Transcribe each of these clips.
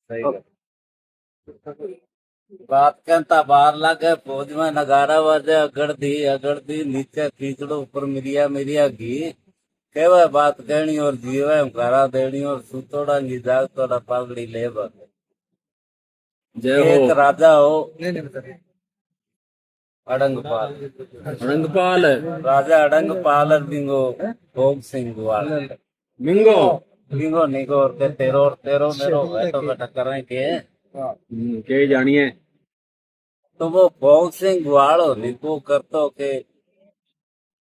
सही बात कहता बाहर लागे फौज में नगारा बजे अगड़ दी नीचे खींचड़ो ऊपर मिरिया मिरिया घी केवे बात कहनी और जीवे घरा देनी और सुतोड़ा की जाग तोड़ा पागड़ी ले जय एक हो राजा हो अड़ंगपाल अड़ंगपाल राजा अड़ंगपाल बिंगो भोग सिंह गुआल मिंगो बिंगो निगो और के तेरो मेरो है तो बेटा करें के जानिए तो वो भोग सिंह गुआल हो निको करतो के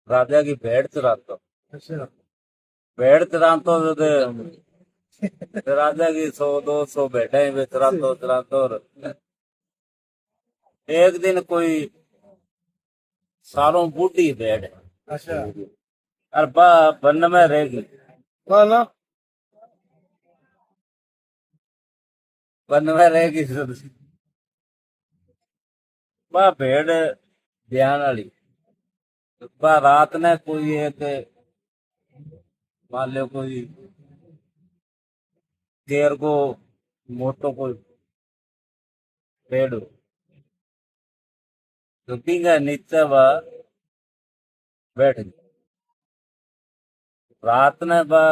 राजा की भेड़ चरातो भेड़ चरातो तो राजा की 100-200 भेड़ें चरातो और एक दिन कोई सालों बूढ़ी भेड़ और बन में रहेगी बन में रहेगी बा भेड़ ध्यान वाली बा रात ने कोई एक मान लो कोई देर को मोटो कोई पेड़ हो तो पींगा नीचे वह बैठ गई रात ने वह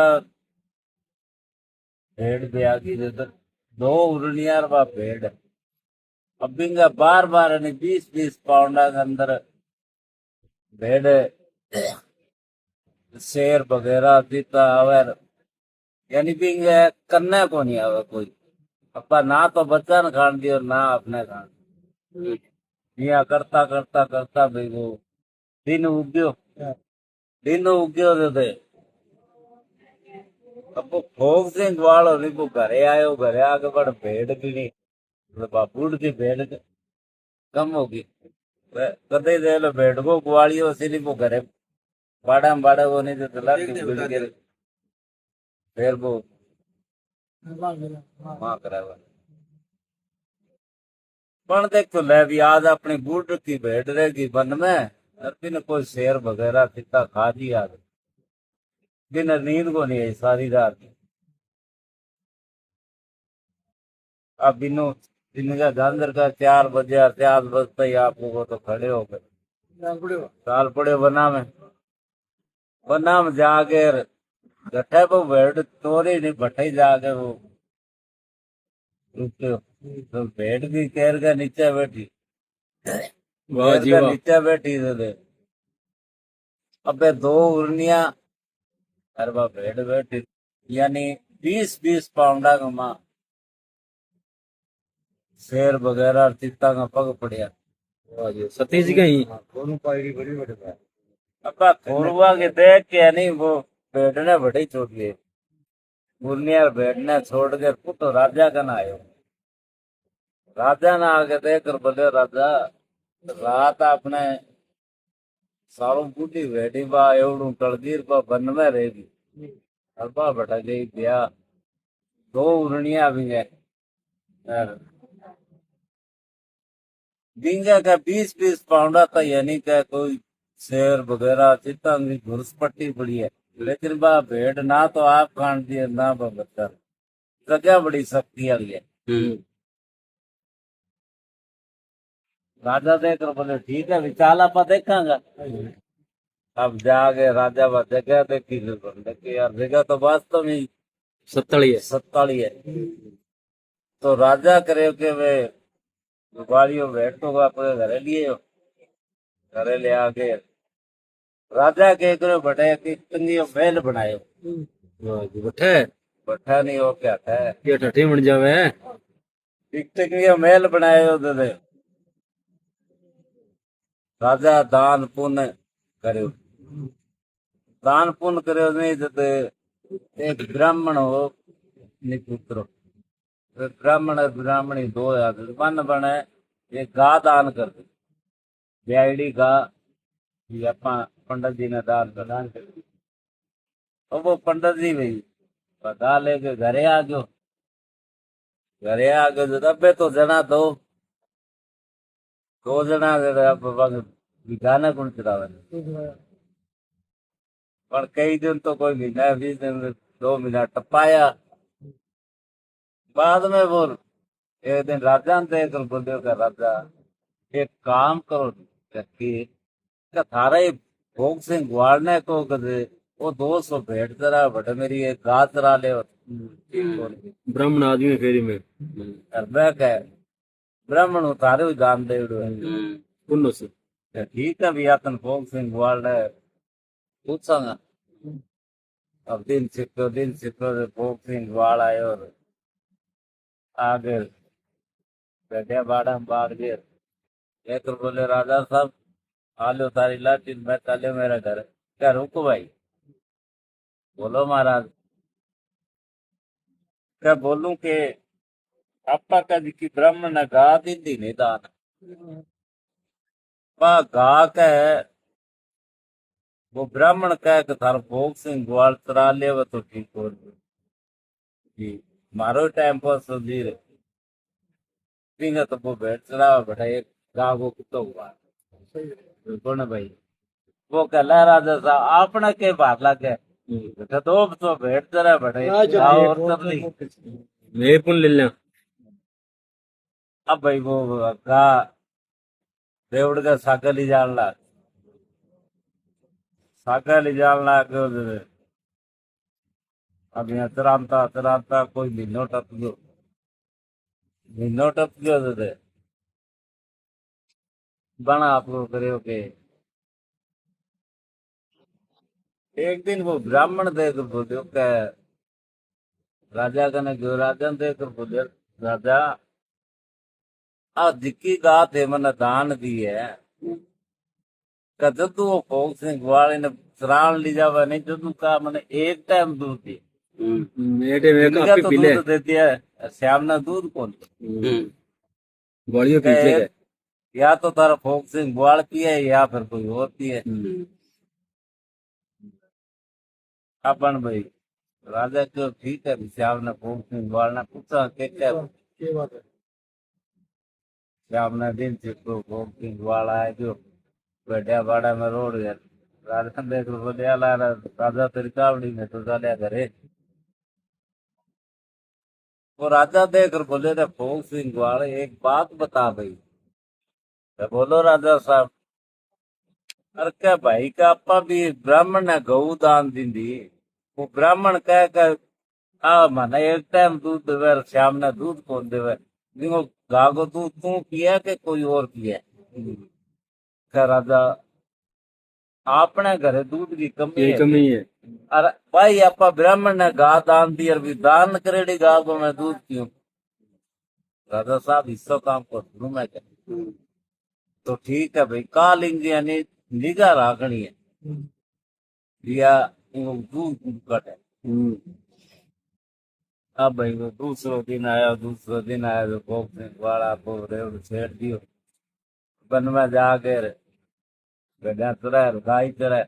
भेड़ ब्याह की दो उड़नियार वह भेड़ अब बिंगा बार बार 20-20 पाउंडा के अंदर भेड़ शेर वगैरह जीता आवर यानी बिंगा करने को नहीं आवे कोई अपा ना तो बच्चा न खान दी और ना अपने खान यहाँ करता करता करता भाई वो दिन उग्यो दे अब वो भोग सिंह वालो नहीं वो घरे आयो घरे आके बड़ भेड़ भी नहीं बापूड़ की भेड़ कम होगी कदे दे लो भेड़ को गुआड़ी हो सिरी वो घरे बाड़ा में बाड़ा वो नहीं देते लाख फिर वो मां करावा पण देख तो ले भी आज अपनी बूढ़ की भेड़ रहेगी वन में और बिन कोई शेर वगैरह कितना खा जी आज दिन नींद को नहीं आई सारी रात अब बिनो दिन का अंदर का 4 बजे और 4 बजते ही आप लोगों तो खड़े हो गए साल पड़े बना में जाके गठे वो भेड़ तोरी नहीं भट्टे जाके वो तो भेड़ की केर के नीचे बैठी वाह जी वाह नीचे बैठी थे अबे 2 उर्निया अरे वह भेड़ बैठी यानी 20-20 पाउंडा का माँ शेर वगैरह चित्ता का पग पड़िया सतीश कहीं अपा खोरुआ के देख के नहीं वो बैठने बड़ी छोड़ गए मुर्निया बैठने छोड़ के पुतो राजा का ना आयो राजा ना आके देख कर बोले राजा रात आपने सारों बूढ़ी बैठी बा एवड़ू तड़दीर बा बन में रहेगी अल्पा बटा गई ब्याह 2 उड़निया भी गए डिंगा का 20-20 पाउंडा था यानी क्या कोई शेर वगैरह चित्ता की घुरसपट्टी पड़ी है लेकिन बा भेड़ ना तो आप काट दिए ना बा बच्चा तो क्या बड़ी शक्ति आ गई है राजा देख कर बोले ठीक है विचाल आप देखांगा अब जाके राजा बा जगह देखी देखी यार जगह तो वास्तव में सत्ताली है तो राजा करे के वे गाड़ियों बैठो अपने घरे लिए घरे ले आके राजा के करो बटे कितनी महल बनाए बठे बठा नहीं हो क्या था ये ठठी बन जावे कितनी महल बनाए दे राजा दान पुण्य करे दान पुण्य करे नहीं देते एक ब्राह्मण हो निपुत्र ब्राह्मणी 2 मन बने एक गा दान कर दे ब्याईडी गा पंडित जी ने दान कर दी तो वो पंडित जी भाई गा लेके घरे आ गयो तो अबे तो जना 2 जना गाना कौन चलावे पर कई दिन तो कोई महीना 20 दिन 2 महीना टपाया बाद में वो एक दिन राजा ने देख कर बोले का राजा एक काम करो कि थारा ही भोग सिंह ग्वाड़ने को कदे वो 200 भेंट जरा बट मेरी एक गाय चरा ले ब्राह्मण आदमी फेरी में करबे के ब्राह्मण उतारे हुए दान दे कुन्नो से ठीक है भैया तन भोग सिंह ग्वाड़ने पूछांगा अब दिन सिक्को भोग सिंह ग्वाड़ आए और आगे बैठे बाड़ा में बाढ़ गए एक बोले राजा साहब आलो तारी लाठी मैं चले मेरा घर क्या रुको भाई बोलो महाराज क्या बोलूं के आपा का जी की ब्राह्मण ने गा दी नहीं दान पा गा के वो ब्राह्मण कह के थार भोग सिंह ग्वाल चरा ले वो तो ठीक हो जी मारो टाइम पर सब्जी तो वो भेड़ चढ़ावा बैठा एक गाँव को कुत्ता हुआ कौन है भाई वो कहला राजा साहब आपने के बात लगे तो भेड़ चढ़ा बैठे गाँव और चरली मेरे पुन ले लिया अब भाई वो गा रेवड़ का सागा ले जान ला सागा ले जान ला अब यहाँ चरामता कोई महीनों टप गयो थे बना आप लोग करे के एक दिन वो ब्राह्मण देकर बोले क्या राजा कने गयो राजा ने देकर बोले राजा आ जिक्की गात है मैंने दान दी है जदू वो भोग सिंह ग्वाले ने श्राण ली जावा नहीं जदू का मैंने एक टाइम दूध दी मेरे में इनका काफी तो पीले दूध देती है श्याम ने दूध कौन बड़ियों पीछे गए या तो तारा भोग सिंह ग्वाल पिए या फिर कोई और पिए अपन भाई राजा क्यों ठीक है श्याम ने भोग सिंह ग्वाल ने पूछा क्या बात है श्याम ने दिन से तो भोग सिंह ग्वाल आए जो बैठा बाड़ा में रोड गया राजा ने देख बोले ला राजा तेरी कावड़ी में तो चलिया करे वो राजा देखकर बोले रे भोग सिंह ग्वाल एक बात बता भाई तो बोलो राजा साहब अरे क्या भाई का आपा भी ब्राह्मण ने गऊ दान दी वो ब्राह्मण कह कर आ माना एक टाइम दूध देवे और श्याम ने दूध कौन देवे देखो गागो दूध तू पिया के कोई और पिया क्या राजा आपने घरे दूध की कमी ये है कमी है अरे भाई आपा ब्राह्मण ने गा दान दी और भी दान करेड़ी गा को मैं दूध क्यों राजा साहब हिस्सा काम कर दूं मैं क्या तो ठीक है भाई काल यानी निगाह राखनी है या वो दूध कट है अब भाई वो दूसरो दिन आया तो भोग सिंह वाला को रेवड़ छेड़ दियो बन में जाके गड्ढा चढ़ा गाय चढ़ा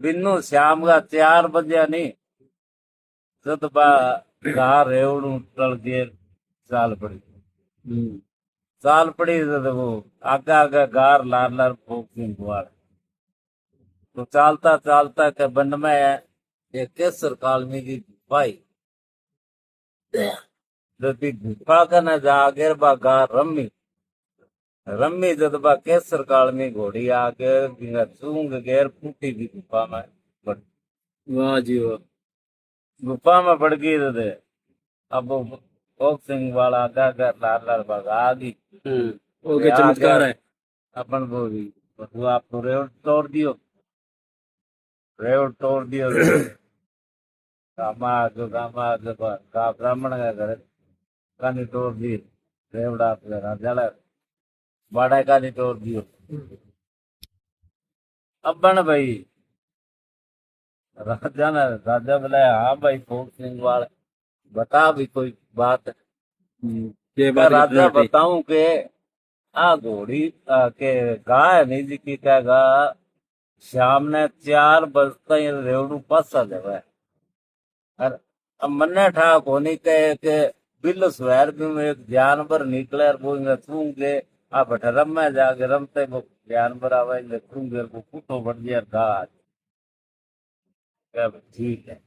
बिन्नू शाम का 4 बजे नहीं सत गा रेवड़ू टल गए चाल पड़ी चाल पड़ी तो वो आगे आगे गार लार लार भोग सिंह ग्वाल तो चालता चालता के बन में एक केसर कालमी की गुफाई जब गुफा का न जागे बा गार रम्मी जब बा केसर कालमी घोड़ी आगे चूंग गेर फूटी की गुफा में पड़ वाह जी वाह गुफा में पड़ गई थे अब वो भोग सिंह वाला आगा लार लार भगा दी ओके चमत्कार है अपन वो भी वो आपको रेवड़ तोड़ दियो कामाग का ब्राह्मण का घर कानी तोड़ दी रेवड़ा आपके राजा बाड़ा कानी तोड़ दियो अपन भाई राजा बोला हाँ भाई भोग सिंह वाले बता भी कोई बात ये बात राजा बताऊं के आ घोड़ी के गाय नहीं जी की क्या गा श्याम ने 4 बजता ही रेवड़ू पासा देवा और अब मन्ने ठाक होनी कहे के बिल स्वेर भी में एक जानवर निकले और वो छूंगे आ बट रमे जाके रमते वो जानवर आवे छूंगे वो कुटो बढ़ गया घास ठीक है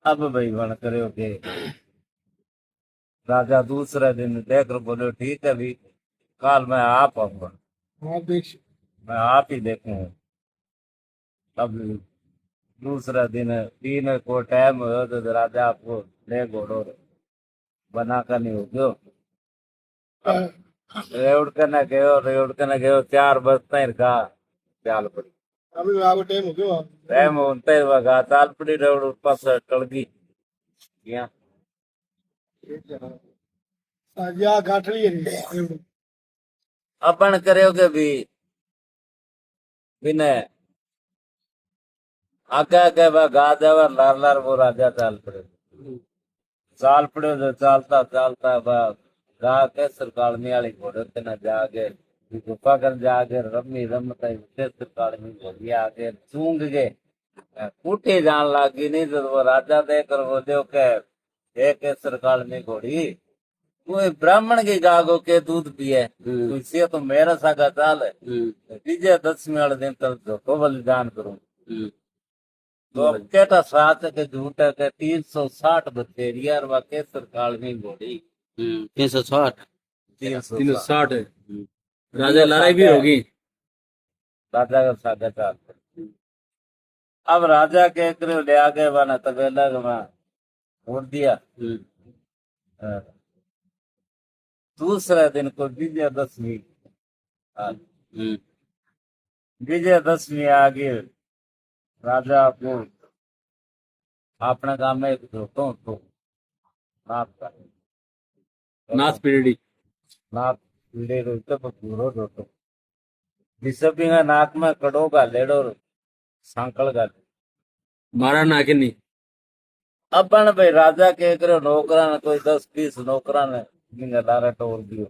अब भाई बन करो के राजा दूसरे दिन देख कर बोले ठीक है भी कल मैं आप आऊंगा। हाँ देख। मैं आप ही देखूंगा। अब दूसरा दिन 3 को टाइम हो तो राजा आपको ले घोड़ो बना कर नहीं हो गयो। रेवड़ कने गयो 4 बजता ही रखा चाल पड़ी। अभी आगो टाइम हो गयो। टाइम होता ही वगा चाल पड़ी रेवड़ पास टल गई यहाँ। या गाठड़ी है। अपन करो के भी बिने आगे आगे वह गा देवर लार लार वो राजा चाल पड़े। चाल पड़े जो चालता चालता वह गा के सरकालनी वाली घोड़े के न जागे गुफा कर जागे रमी रमता सरकालनी घोड़ी आगे चूंग गए कूटी जान लगी नहीं तो वो राजा देकर वो दो के एक सरकालनी घोड़ी कोई ब्राह्मण की गागो के दूध पिए इससे तो मेरा सागा चाल है विजय दशमी वाले दिन तक धोखो बलिदान करूं तो अब केटा साथ के झूठा के 360 बथेरिया और वाके सरकार में घोड़ी 360 360 360 है। राजा लड़ाई भी होगी। राजा का सागा चाल। अब राजा के करो ले आ गए वाना तबेला वहां छोड़ दिया। हाँ। दूसरे दिन को विजयदशमी विजयदशमी आ गई। राजा को अपने गांव में एक धोतो तो नाथ का नाथ पीढ़ी नाथ पीड़े रोते पर पूरो धोतो जिसभी नाक में कड़ो का लेडो सांकल का मारा ना कि नहीं। अपन भाई राजा के करो नौकरा ने कोई 10-20 नौकरा ने बिंगा लारा टोर दियो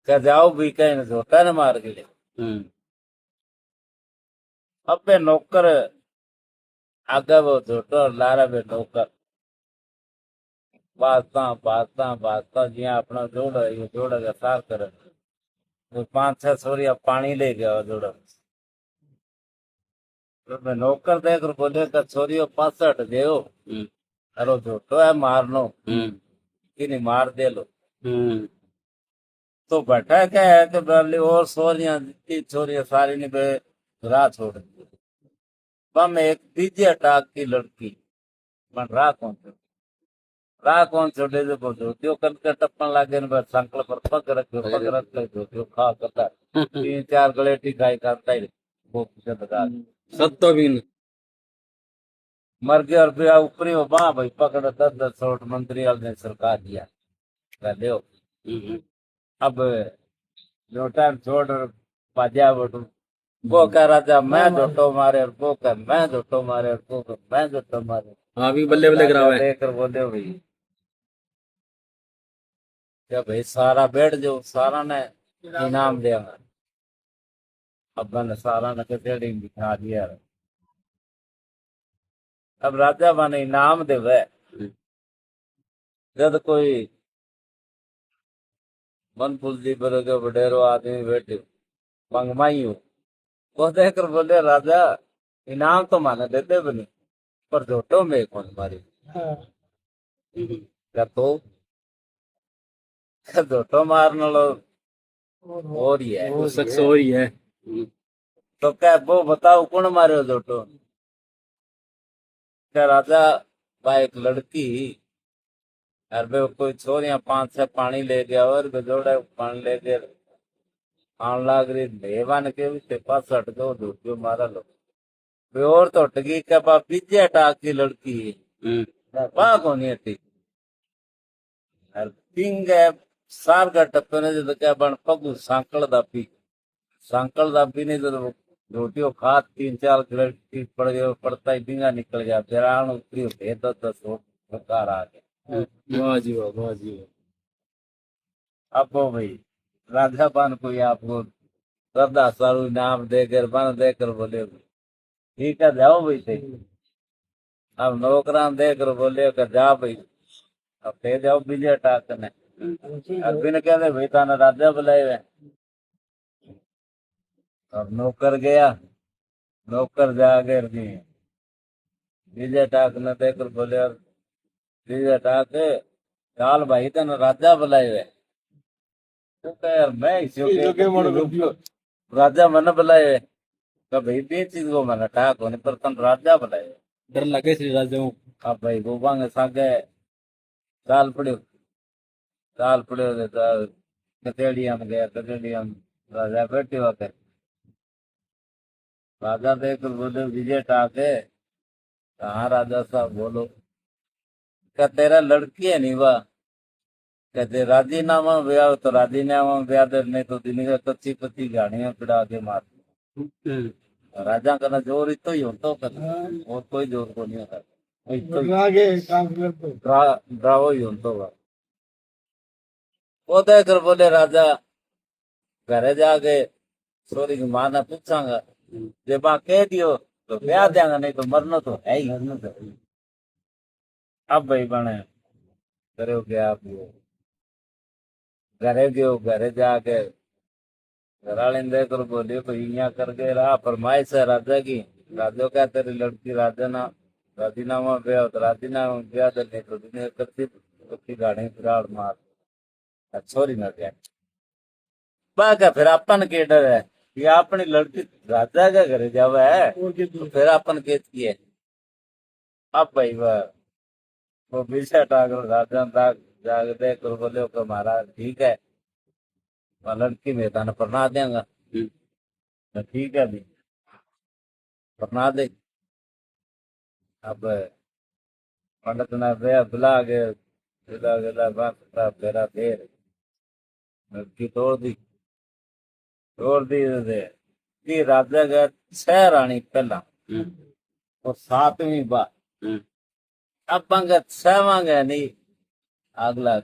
क्या जाओ भी कहीं झोटा ने मार के अब बे नौकर आगे वो झोटो लारा बे नौकर बाजता जिया अपना जोड़ ये जोड़ का सार करे वो 5-6 सोरिया पानी ले गया जोड़ तो मैं नौकर देख कर बोले का छोरियो 65 गयो अरे झोटो है मारनो कि नहीं मार दे लो तो बैठा क्या है कि बरली और सोरिया जितनी छोरिया सारी ने बे राह छोड़ दी। बम एक तीजे टाक की लड़की मन राह कौन छोड़े जो धोतियो कल के टप्पन लागे बस संकल पर पग रख के धोतियो खा करता 3-4 गलेटी खाई करता ही वो पीछे लगा सत्तो भी नहीं। मर गया और फिर ऊपरी हो बा भाई पकड़ 10-10 सोट मंत्री वाले ने सरकार दिया ले अब जो टाइम छोड़ बाजा बटू वो कह राजा मैं झोटो मारे और वो कह मैं झोटो मारे और वो कह मैं झोटो मारे। हाँ भी बल्ले बल्ले करावे है। देकर बोले भाई क्या भाई सारा बैठ जो सारा ने इनाम देगा। अब मैंने सारा ने कचेड़ी दिखा दिया। अब राजा माने इनाम देवे जब कोई मन फुलजी बरगे वडेरो आदमी बैठे मंगमाई हो वो देखकर बोले राजा इनाम तो माने देते बनी पर झोटो में कौन मारी क्या तो झोटो मारने लो और ही है वो शख्स और ही है। तो क्या वो बताओ कौन मारे झोटो क्या राजा भाई एक लड़की और वे कोई छोरिया 5-6 पानी ले गया और जोड़े पानी ले गए आन लाग रही लेवान के भी 65 दो धोतियो मारा लो वे और तो टगी क्या बा पीछे टाक की लड़की बा कोनी हटी पिंग सार का टप्पे ने जो क्या बन पगू सांकल दापी नहीं तो रोटियों खा 3-4 गलेटी पड़ गए पड़ता ही बिंगा निकल गया फिर आन उतरी होते 10-10 प्रकार आ गए। वाह जी वाह वाह जी वाह। अब वो भाई राजा बन कोई आपको 10 सारू इनाम देकर बन देकर बोले ठीक है जाओ भाई थे अब नौकरान देकर बोले कर जा भाई अब फिर जाओ विजय टाक ने अभी ने कहते भाई थाना राजा बुलाए हुए अब नौकर गया नौकर जाकर विजय टाक ने देखकर बोले, "और विजय टाक, चाल भाई तेन राजा बुलाए हुए।" तो कह, "यार मैं इसी के राजा मन बुलाए हुए।" कहा, "भाई बे चीज को मैंने टाक होने पर तन राजा बुलाए हुए।" डर लगे श्री राजाओं। अब भाई गोबा के सागे चाल पड़ो, चाल पड़ो कचेड़िया में गया, कचेड़िया में राजा बैठे हुआ कर। राजा देखकर बोले, "विजय टाक है?" हाँ राजा साहब बोलो। क्या तेरा लड़की है नहीं वाह? कहते राजीनामा ब्याह तो राजीनामा ब्याह दे, नहीं तो दिन का कच्ची पच्ची गाड़ियां पिड़ा के मार। राजा का जोर इतो ही होता कर, और कोई जोर को नहीं होता, इतो ही आगे काम करते ड्रावो ही होता होगा। वो देखकर बोले राजा, घरे जाके छोरी की मां ने पूछांगा, जे मां कह दियो तो ब्याह देंगा, नहीं तो मरना तो है ही, मरना तो है ही। अब भाई बने करो क्या आप, घरे गयो, घरे जाके घराले ने देखकर बोलियो, भाई यहाँ करके रहा फरमाइश है राजा की। राजा क्या, तेरी लड़की राजा ना राजीनामा ब्याह तो राजीनामा ब्याह दे, नहीं तो दुनिया कच्ची कच्ची गाड़ी फिराड़ मार छोरी न गया। बाका फिर अपन के डर है कि अपनी लड़की राजा के घरे जावे है, तो फिर अपन केस किए। अब भाई वह वो पीछे टाकर राजा ताक जाके देख कर बोले कि महाराज ठीक है, वह लड़की में थाने पढ़ना देंगा। तो ठीक है भी, पढ़ना दे। अब पंडित ने बुला गया बात फेरा देर लड़की तोड़ दी दे। ये राजा का 6 रानी पहला और 7वीं बात। अब पंगत 6वां गया नहीं, अगला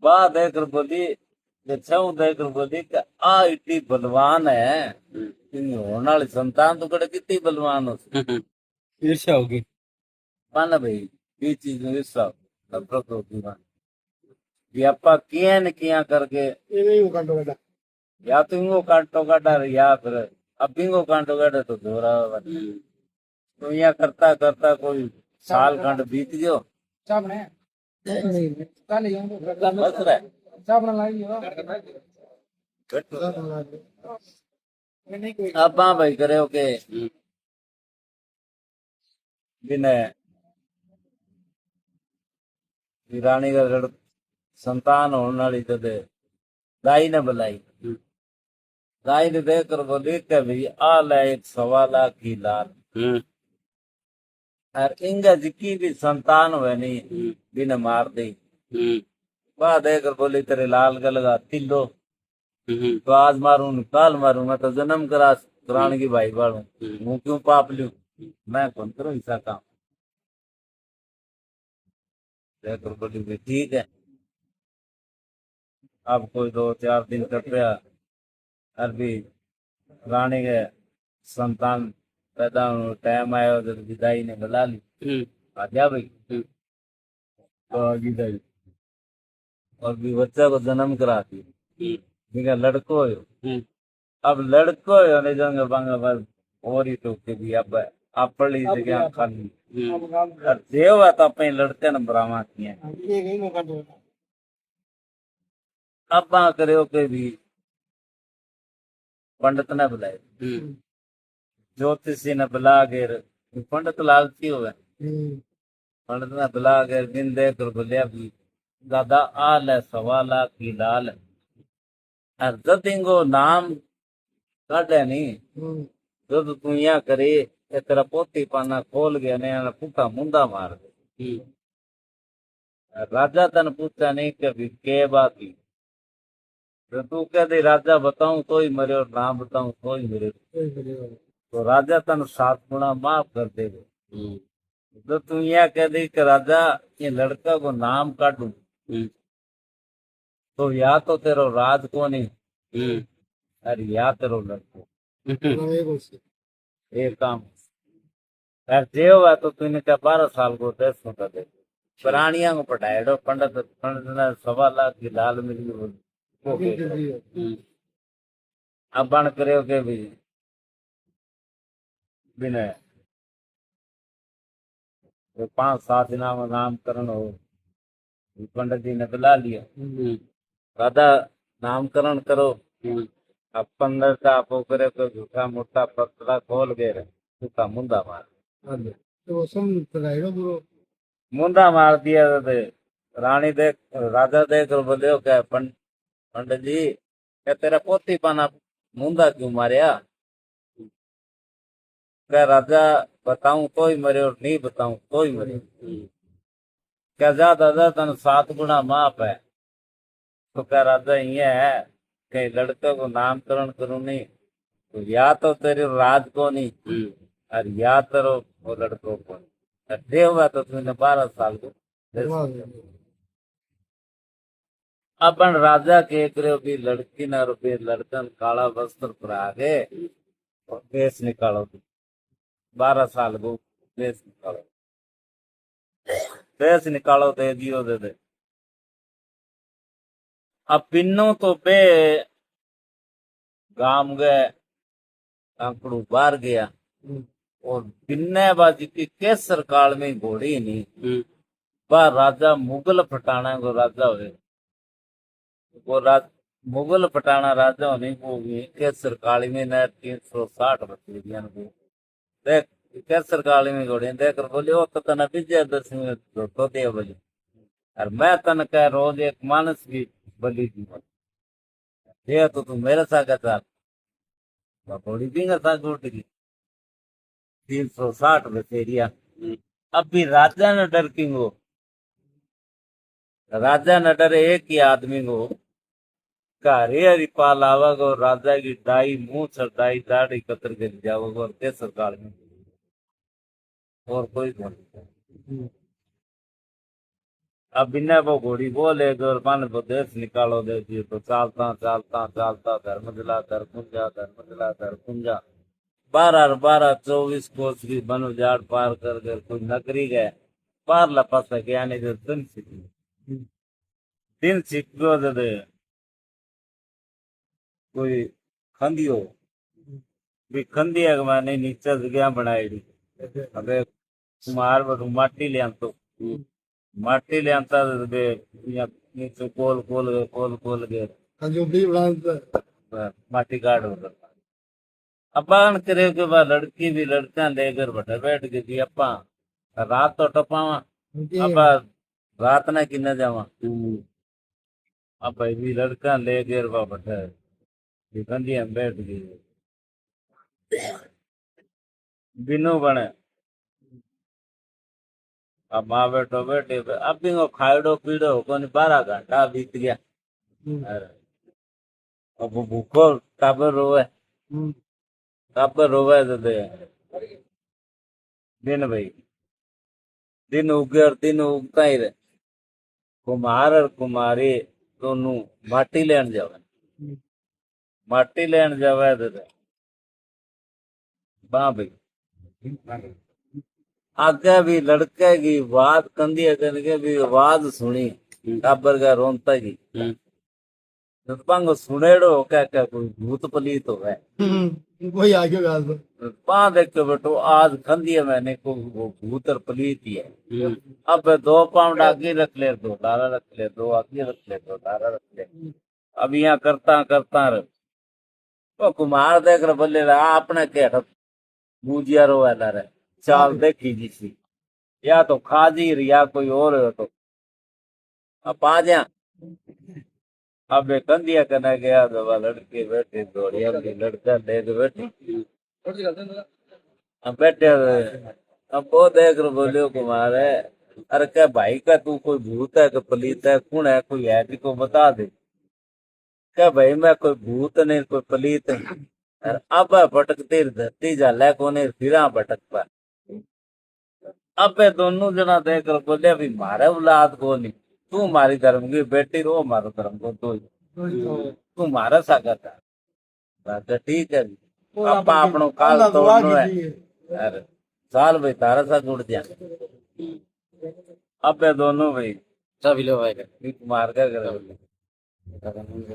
बात देखकर बोली, ये 6 देखकर बोली कि आ इतनी बलवान है, होने वाली संतान तो कड़े कितनी बलवान हो। ईर्ष्या होगी। माना भाई ये चीज में विश्वास नफरत होती है कि आपा किया न किया करके, ये नहीं वो कंट्रोल करता या तो इनको कांटो काटा या फिर अब इनको कांटो काटे तो जोरा। तो यहाँ करता करता कोई साल खंड बीत गयो। चाप ने नहीं का नहीं बस रहा चाप ना लाई हो नहीं कोई अब हाँ भाई करे के बिना रानी का लड़ संतान होने वाली तो दे दाई ने बुलाई। दाई ने देख कर बोली कि भाई आ ले एक 1.25 लाख की लाल, और इंगा जिकी भी संतान हुए नहीं बिना मार दी। वह देकर बोली, तेरे लाल का लगा तिलो तो आज मारू न काल मारू, मैं तो जन्म कराने की भाई बाड़ू, मुंह क्यों पाप लू, मैं कौन करूँ ऐसा काम। देकर बोली भी ठीक है। अब कोई 2-4 दिन कट रहा, अभी रानी के संतान पैदा टाइम आया तो विदाई ने बुला ली, आ जा भाई। तो आ गई दाई और भी बच्चा को जन्म करा दी। बिका लड़को हो, अब लड़को हो नहीं जाएंगे बांगा बस और ही तो के भी अब अपनी जगह खाली अब काम और देव है तो अपने लड़के ने बरामा किए। ये नहीं वो कंट्रोल अब वहां करे के भी पंडित ने बुलाए, ज्योतिषी ने बुला कर, पंडित लालची हुए, पंडित ने बुला कर दिन देकर बोलिया भी दादा आ ले 1.25 लाख की लाल, और जब इनको नाम काटे नहीं जब तू यहाँ करे ये तेरा पोती पाना खोल गया ने पुठा मुंडा मार दे। राजा तन पूछा नहीं कभी के बात की, तो तू कह दे राजा बताऊं तो ही मरे और ना बताऊं तो ही मरे, तो राजा तन 7 गुना माफ कर देगा। तो तू यहाँ कह दे कि राजा ये लड़का को नाम काटू तो या तो तेरो राज को नहीं अरे या तेरो लड़को एक काम यार जे हुआ तो तूने क्या 12 साल को 10 होता दे प्राणियों को पढ़ाएड़ो पंडित पंडित ने 1.25 लाख की लाल मिल गई। अब बन करे के भी बिना तो 5-7 दिना में नामकरण हो, पंडित जी ने बुला लिया। राधा नामकरण करो। अब 15 का आपो करे कोई झूठा मोटा पतला खोल गए झूठा मुंदा मार तो सम कराएगा पूरा मुंदा मार दिया। तो रानी देख राजा देख और बोले क्या पंडित जी क्या तेरा पोती पाना मुंदा क्यों मारिया? क्या राजा बताऊं तो ही मरे और नहीं बताऊं तो ही मरे? क्या जा दादा तन 7 गुना माफ है। तो क्या राजा ये है कहीं लड़के को नामकरण करूं नहीं तो या तो तेरे राज को नहीं और या तेरो वो लड़कों को नहीं। दे हुआ तो तूने 12 साल को अपन राजा के करे भी लड़की ना रुपये लड़कन काला वस्त्र पर आगे और केस निकालो 12 साल को केस निकालो केस निकालो दे दियो दे दे। अब पिन्नो तो पे गाम गए आंकड़ू बाहर गया और पिन्ने बाजी की केसर काल में घोड़ी नहीं बा राजा मुगल फटाना को राजा हुए वो मुगल फटाना राजा होने को भी केसर काली में न 360 बच्चे देख केसर काली में घोड़ी देख बोले वो तो तना विजयदशमी में तो दे बोली और मैं तन कह रोज एक मानस की बलि दी दे तो तू मेरे साथ था घोड़ी भी साथ उठ गई 360 बसेरिया। अब भी राजा न डर किंग हो राजा न डरे एक ही आदमी को कारे हरिपाल आवागो राजा की दाई मुंह सरदाई दाढ़ी कतर कर जाओगे और के सरकार में और कोई नहीं। अब बिना वो घोड़ी बोले और मन को देश निकालो दे दिए तो चालता चालता चालता धर्मजला धर्मजला 12-12-24 कोस की बन उजाड़ पार कर कोई नगरी गए पार लपा सके यानी जो दिन सीखो दे कोई खंदियो भी खंदी मैंने नीचे जगह बनाई अबे कुमार बड़ू माटी ले तो माटी ले आता नीचे कोल गए जो भी बनाता माटी काट होता अपान करे के बाद लड़की भी लड़का लेकर बैठ गई अपा रात तो टपावा अब रात ना किन्ना जावा अब भी लड़का ले गए बैठे कंधिया बैठ गई बिनु बने अब माँ बैठो बैठे अब भी वो खाइडो पीड़ो को 12 घंटा बीत गया अब वो भूखो टाबर रोवे तो दे दिन भाई दिन उगे और दिन उगता ही रहे कुमार और कुमारी दोनों माटी लेन जावे माटी लेन जावे तो बा भाई आगे भी लड़के की बात कंधी करके भी आवाज सुनी टाबर का रोनता की पंग सुनेड़ो क्या क्या कोई भूत पलीत हो है वही आगे गाल पा देख के बेटो आज खंदी मैंने को वो भूत और पलीत ही है अब 2 पाउंड आगे रख ले 2 डारा रख ले 2 आगे रख ले 2 डारा रख ले अब यहाँ करता रहे तो कुमार देख रहे बोले रहा आपने क्या बूजिया रो रहे चाल देखी जिसी या तो खाजी या कोई और हो तो अब आ जा अब कंधिया करने गया तो लड़के बैठे दौड़ी लड़का ले बैठे अब बैठे अब वो देख रहे बोले कुमार है अरे क्या भाई का तू कोई भूत है कि पलीत है कौन है कोई है कि को बता दे क्या भाई मैं कोई भूत नहीं कोई पलीत है अब भटकती धरती जाला कोने फिर भटक पा अब दोनों जना देख कर बोले अभी मारे औलाद को नहीं तू मारी धर्म की बेटी रो मारो धर्म को तू मारा सागा था ठीक है अब आपनो काल तोड़नो है अरे साल भाई तारा सा जुड़ जा अब दोनों भाई सभी लोग कुमार का करे